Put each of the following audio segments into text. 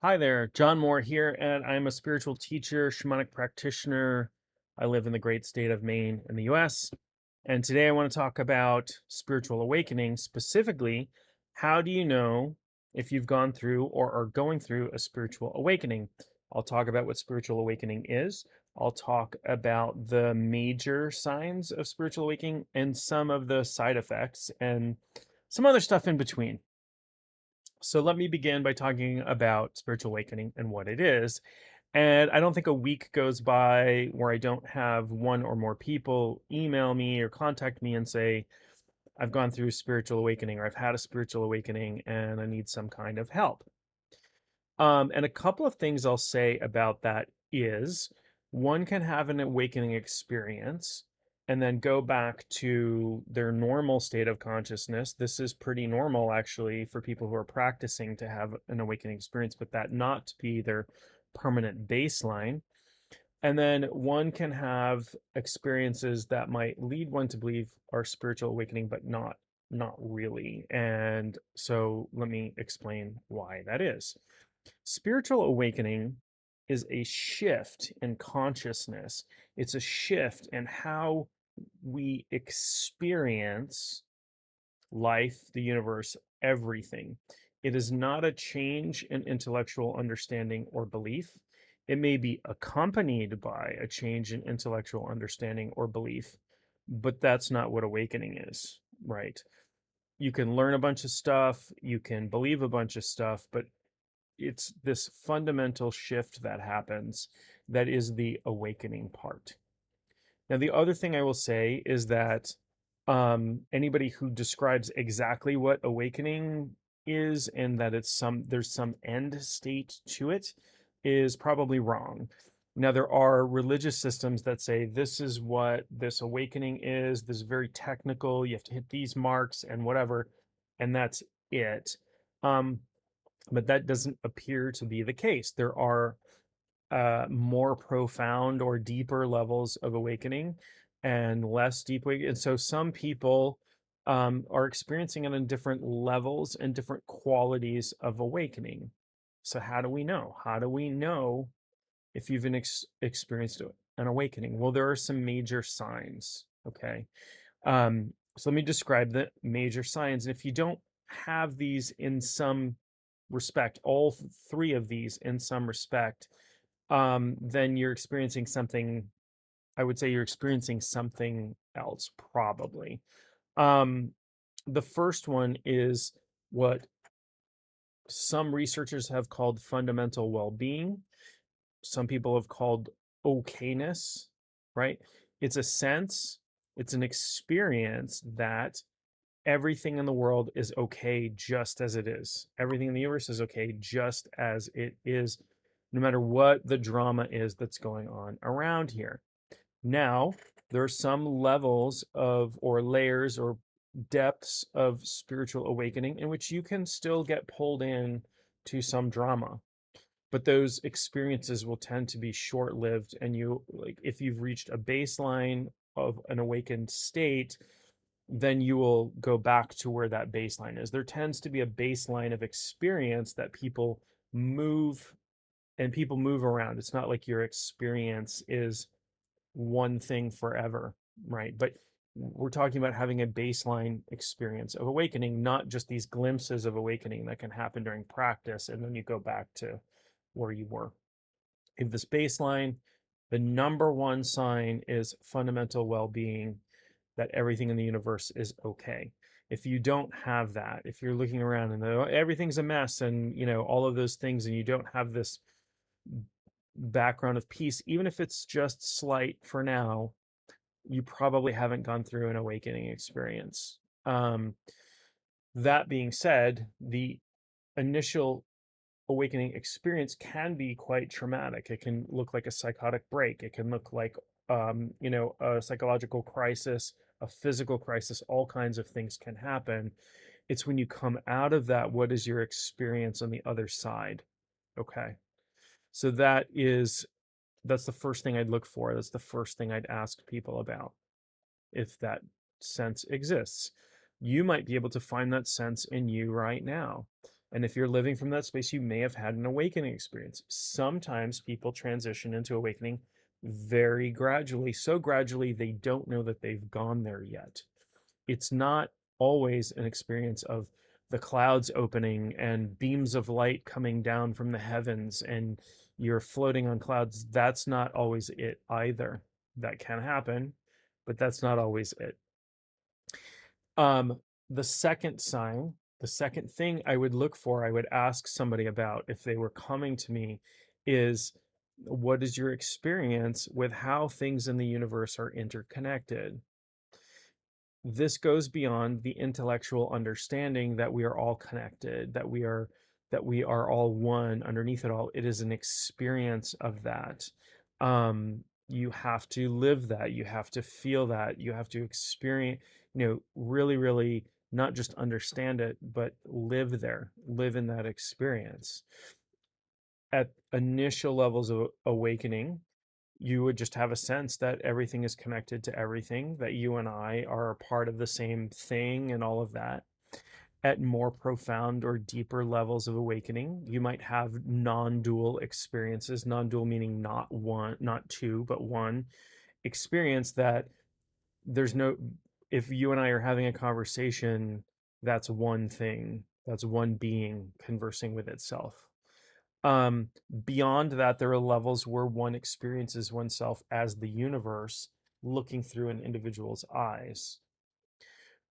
Hi there, John Moore here, and I'm a spiritual teacher, shamanic practitioner. I live in the great state of Maine in the US. And today I want to talk about spiritual awakening. Specifically, how do you know if you've gone through or are going through a spiritual awakening? I'll talk about what spiritual awakening is. I'll talk about the major signs of spiritual awakening and some of the side effects and some other stuff in between. So let me begin by talking about spiritual awakening and what it is. And I don't think a week goes by where I don't have one or more people email me or contact me and say, I've gone through spiritual awakening or I've had a spiritual awakening and I need some kind of help. And a couple of things I'll say about that is one can have an awakening experience and then go back to their normal state of consciousness. This is pretty normal, actually, for people who are practicing to have an awakening experience, but that not to be their permanent baseline. And then one can have experiences that might lead one to believe are spiritual awakening, but not really. And so let me explain why that is. Spiritual awakening is a shift in consciousness. It's a shift in how we experience life, the universe, everything. It is not a change in intellectual understanding or belief. It may be accompanied by a change in intellectual understanding or belief, but that's not what awakening is, right? You can learn a bunch of stuff, you can believe a bunch of stuff, but it's this fundamental shift that happens that is the awakening part. Now, the other thing I will say is that anybody who describes exactly what awakening is and that there's some end state to it is probably wrong. Now, there are religious systems that say this is what this awakening is. This is very technical. You have to hit these marks and whatever, and that's it. Um, but that doesn't appear to be the case. There are more profound or deeper levels of awakening and less deep awakening. And so some people are experiencing it in different levels and different qualities of awakening. So how do we know? How do we know if you've experienced an awakening? Well, there are some major signs. Okay. So let me describe the major signs. And if you don't have these in some respect, all three of these in some respect, then you're experiencing something. I would say you're experiencing something else, probably. Um, the first one is what some researchers have called fundamental well-being. Some people have called okayness, right? It's a sense, it's an experience that everything in the world is okay just as it is. Everything in the universe is okay just as it is, no matter what the drama is that's going on around here. Now, there are some levels of, or layers, or depths of spiritual awakening in which you can still get pulled in to some drama, but those experiences will tend to be short-lived. And you, like, if you've reached a baseline of an awakened state, then you will go back to where that baseline is. There tends to be a baseline of experience that move people move around. It's not like your experience is one thing forever, right? But we're talking about having a baseline experience of awakening, not just these glimpses of awakening that can happen during practice and then you go back to where you were. If this baseline, the number one sign is fundamental well-being, that everything in the universe is okay. If you don't have that, if you're looking around and everything's a mess and all of those things, and you don't have this background of peace, even if it's just slight for now, you probably haven't gone through an awakening experience. That being said, the initial awakening experience can be quite traumatic. It can look like a psychotic break. It can look like, a psychological crisis, a physical crisis. All kinds of things can happen. It's when you come out of that, what is your experience on the other side? Okay. So that's the first thing I'd look for. That's the first thing I'd ask people about, if that sense exists. You might be able to find that sense in you right now. And if you're living from that space, you may have had an awakening experience. Sometimes people transition into awakening very gradually, so gradually they don't know that they've gone there yet. It's not always an experience of the clouds opening and beams of light coming down from the heavens and you're floating on clouds. That's not always it either. That can happen, but that's not always it. Um, the second sign, the second thing I would look for, I would ask somebody about if they were coming to me is, what is your experience with how things in the universe are interconnected? This goes beyond the intellectual understanding that we are all connected, that we are all one underneath it all. It is an experience of that. You have to live that, you have to feel that, you have to experience, really, really not just understand it, but live there, live in that experience. At initial levels of awakening, you would just have a sense that everything is connected to everything, that you and I are a part of the same thing and all of that. At more profound or deeper levels of awakening, you might have non-dual experiences, non-dual meaning not one, not two, but one experience that there's no, if you and I are having a conversation, that's one thing, that's one being conversing with itself. Um, Beyond that, there are levels where one experiences oneself as the universe looking through an individual's eyes.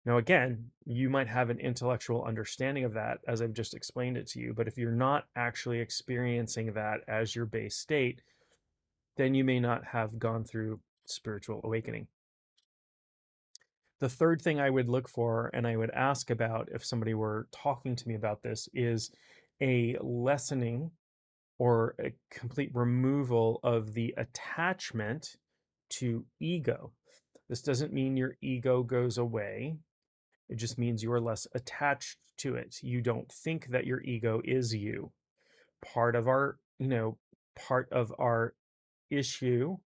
Now, again, you might have an intellectual understanding of that as I've just explained it to you, but if you're not actually experiencing that as your base state, then you may not have gone through spiritual awakening. The third thing I would look for and I would ask about if somebody were talking to me about this is a lessening or a complete removal of the attachment to ego. This doesn't mean your ego goes away. It just means you are less attached to it. You don't think that your ego is you. Part of our, part of our issue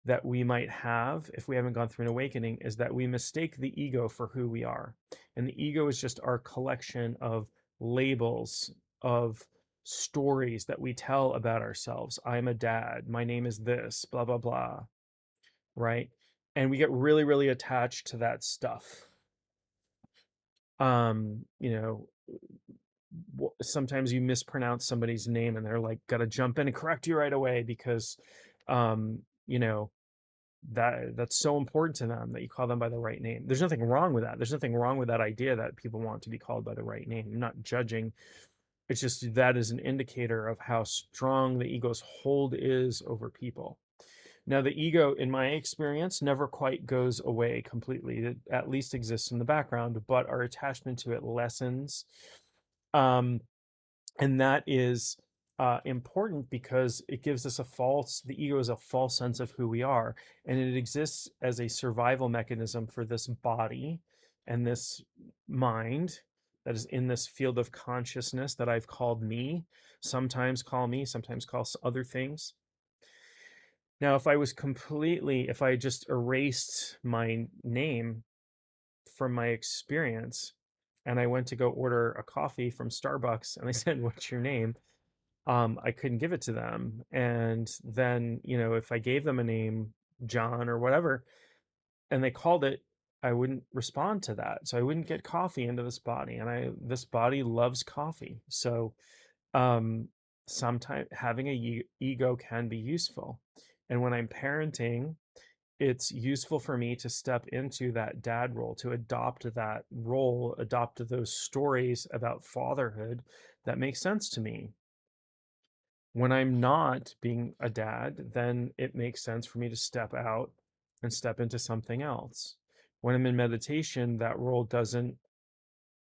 that we might have if we haven't gone through an awakening is that we mistake the ego for who we are. And the ego is just our collection of labels, of stories that we tell about ourselves. I'm a dad. My name is this, blah, blah, blah. Right. And we get really, really attached to that stuff. Um, you know, Sometimes you mispronounce somebody's name and they're like, gotta jump in and correct you right away because, um, you know, that's so important to them that you call them by the right name. There's nothing wrong with that. There's nothing wrong with that idea that people want to be called by the right name. I'm not judging. It's just that is an indicator of how strong the ego's hold is over people. Now, the ego, in my experience, never quite goes away completely. It at least exists in the background, but our attachment to it lessens. Um, and that is important because it gives us the ego is a false sense of who we are, and it exists as a survival mechanism for this body and this mind that is in this field of consciousness that I've called me. Sometimes call me, sometimes call other things. Now, if I just erased my name from my experience and I went to go order a coffee from Starbucks and I said, "What's your name?" I couldn't give it to them. And then, if I gave them a name, John or whatever, and they called it, I wouldn't respond to that. So I wouldn't get coffee into this body. And this body loves coffee. So um, sometimes having a ego can be useful. And when I'm parenting, it's useful for me to step into that dad role, to adopt that role, adopt those stories about fatherhood that make sense to me. When I'm not being a dad, then it makes sense for me to step out and step into something else. When I'm in meditation, that role doesn't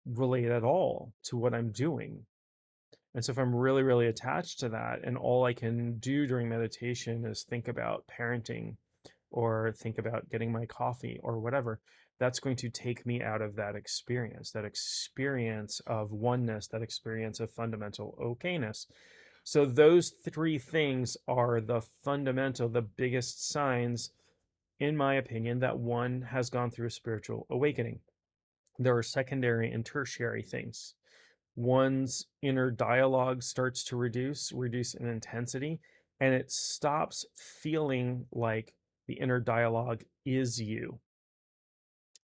relate at all to what I'm doing. And so if I'm really, really attached to that, and all I can do during meditation is think about parenting or think about getting my coffee or whatever, that's going to take me out of that experience of oneness, that experience of fundamental okayness. So those three things are the fundamental, the biggest signs, in my opinion, that one has gone through a spiritual awakening. There are secondary and tertiary things. one's inner dialogue starts to reduce in intensity, and it stops feeling like the inner dialogue is you.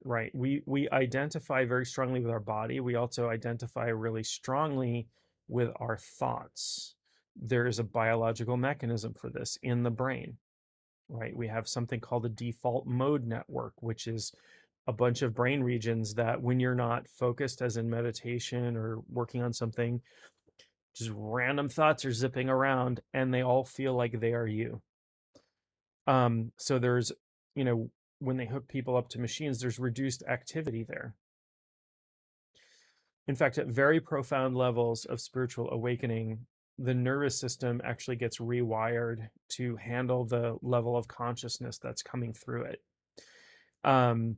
Right. We identify very strongly with our body. We also identify really strongly with our thoughts. There is a biological mechanism for this in the brain, right? We have something called a default mode network, which is a bunch of brain regions that when you're not focused, as in meditation or working on something, just random thoughts are zipping around and they all feel like they are you. So there's, you know, when they hook people up to machines, there's reduced activity there. In fact, at very profound levels of spiritual awakening, the nervous system actually gets rewired to handle the level of consciousness that's coming through it. Um,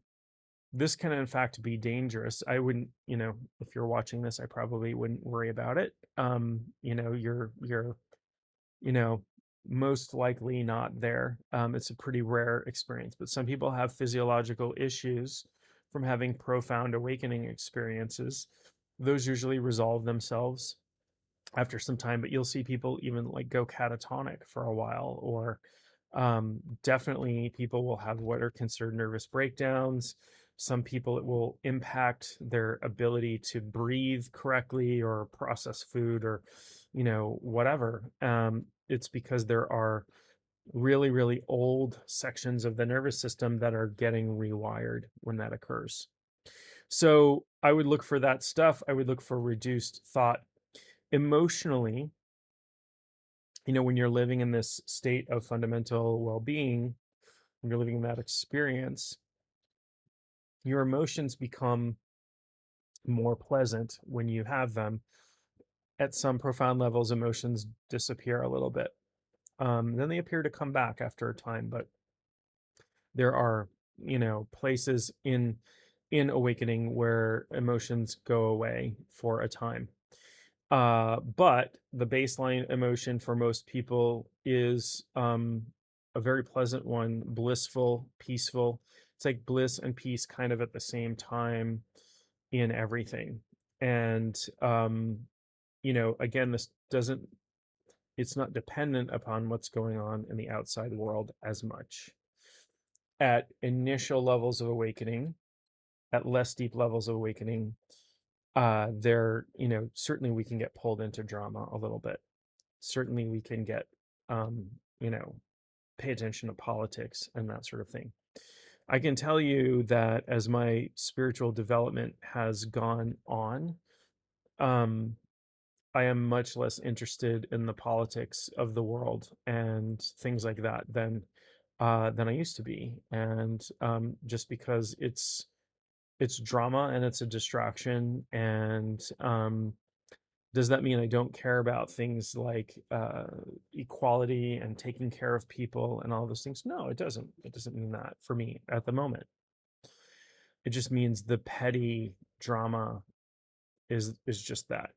this can, in fact, be dangerous. I wouldn't, you know, if you're watching this, I probably wouldn't worry about it. You know, you're, you know, most likely not there. It's a pretty rare experience, but some people have physiological issues from having profound awakening experiences. Those usually resolve themselves after some time, but you'll see people even like go catatonic for a while, or definitely people will have what are considered nervous breakdowns. Some people, it will impact their ability to breathe correctly or process food or, you know, whatever. It's because there are really, really old sections of the nervous system that are getting rewired when that occurs. So I would look for that stuff. I would look for reduced thought. Emotionally, you know, when you're living in this state of fundamental well-being, when you're living in that experience, your emotions become more pleasant when you have them. At some profound levels, emotions disappear a little bit. Then they appear to come back after a time, but there are, you know, places in awakening where emotions go away for a time. But the baseline emotion for most people is a very pleasant one, blissful, peaceful. It's like bliss and peace kind of at the same time in everything. And, you know, again, this doesn't, it's not dependent upon what's going on in the outside world as much. At initial levels of awakening, at less deep levels of awakening, there, you know, certainly we can get pulled into drama a little bit. Certainly we can get, you know, pay attention to politics and that sort of thing. I can tell you that as my spiritual development has gone on, um, I am much less interested in the politics of the world and things like that than I used to be. And just because it's drama and it's a distraction, and does that mean I don't care about things like equality and taking care of people and all those things? No, it doesn't. It doesn't mean that for me at the moment. It just means the petty drama is just that.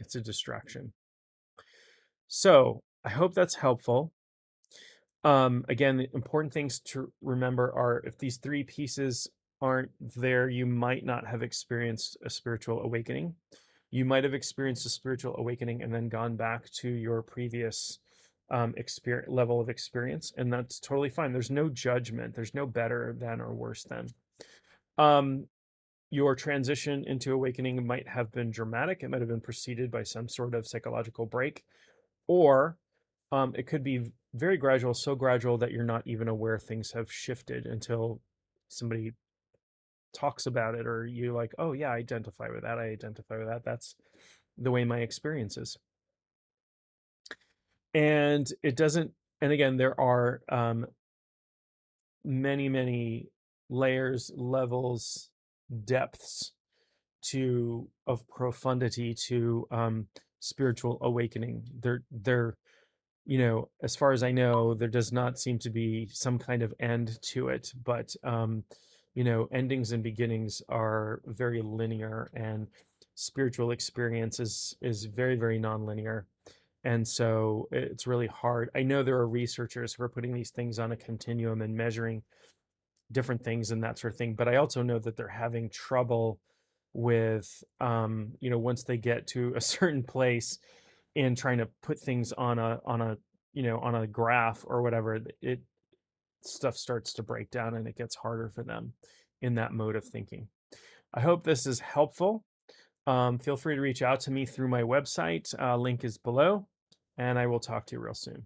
It's a distraction. So I hope that's helpful. Again, the important things to remember are if these three pieces aren't there, you might not have experienced a spiritual awakening. You might have experienced a spiritual awakening and then gone back to your previous experience level of experience, and that's totally fine. There's no judgment. There's no better than or worse than. Um, your transition into awakening might have been dramatic. It might have been preceded by some sort of psychological break, or it could be very gradual, so gradual that you're not even aware things have shifted until somebody talks about it, or you're like, oh yeah, I identify with that. I identify with that. That's the way my experience is. And it doesn't, and again, there are many, many layers, levels, depths to of profundity to spiritual awakening. There, you know, as far as I know, there does not seem to be some kind of end to it, but you know, endings and beginnings are very linear, and spiritual experience is very, very nonlinear. And so it's really hard. I know there are researchers who are putting these things on a continuum and measuring different things and that sort of thing, but I also know that they're having trouble with, once they get to a certain place in trying to put things on a graph or whatever, it stuff starts to break down and it gets harder for them in that mode of thinking. I hope this is helpful. Feel free to reach out to me through my website. Link is below, and I will talk to you real soon.